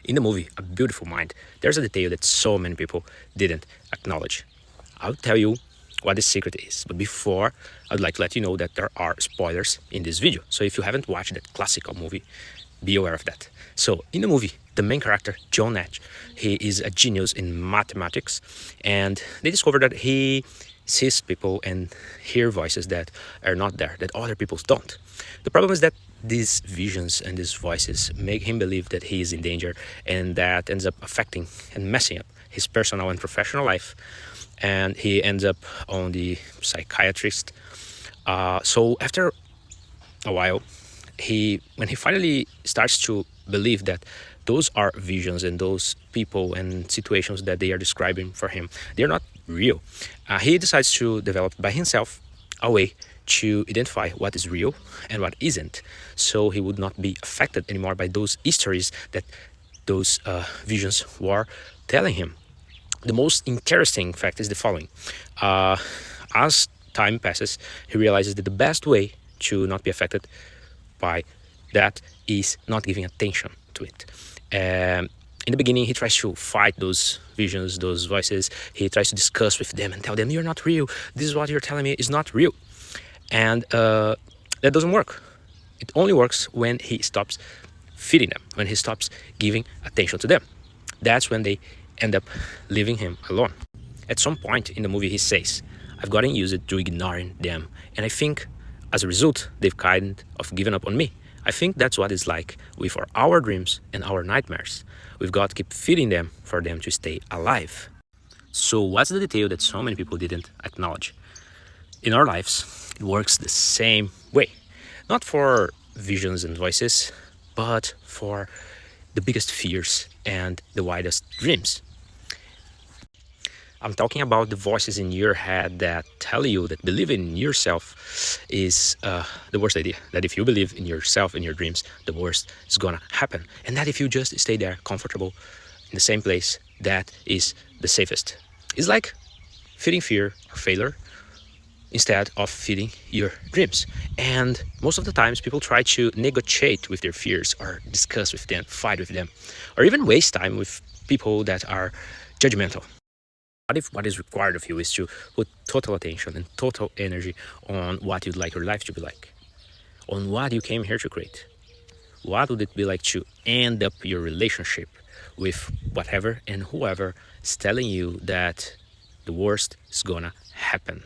In the movie A Beautiful Mind, there's a detail that so many people didn't acknowledge. I'll tell you what the secret is, but before, I'd like to let you know that there are spoilers in this video. So if you haven't watched that classical movie, be aware of that. So in the movie, the main character, John Nash, he is a genius in mathematics, and they discover that he sees people and hear voices that are not there, that other people don't. The problem is that these visions and these voices make him believe that he is in danger, and that ends up affecting and messing up his personal and professional life, and he ends up on the psychiatrist. So after a while, when he finally starts to believe that those are visions and those people and situations that they are describing for him, they're not real, he decides to develop by himself a way to identify what is real and what isn't, so he would not be affected anymore by those histories that those visions were telling him. The most interesting fact is the following. As time passes, he realizes that the best way to not be affected by that is not giving attention to it. In the beginning, he tries to fight those visions, those voices. He tries to discuss with them and tell them, you're not real. This is what you're telling me is not real. And that doesn't work. It only works when he stops feeding them, when he stops giving attention to them. That's when they end up leaving him alone. At some point in the movie, he says, I've gotten used to ignoring them, and I think as a result, they've kind of given up on me. I think that's what it's like with our dreams and our nightmares. We've got to keep feeding them for them to stay alive. So what's the detail that so many people didn't acknowledge? In our lives, it works the same way. Not for visions and voices, but for the biggest fears and the widest dreams. I'm talking about the voices in your head that tell you that believing in yourself is the worst idea. That if you believe in yourself, in your dreams, the worst is gonna happen. And that if you just stay there, comfortable, in the same place, that is the safest. It's like feeding fear or failure instead of feeding your dreams. And most of the times people try to negotiate with their fears or discuss with them, fight with them, or even waste time with people that are judgmental. What if what is required of you is to put total attention and total energy on what you'd like your life to be like, on what you came here to create? What would it be like to end up your relationship with whatever and whoever is telling you that the worst is gonna happen?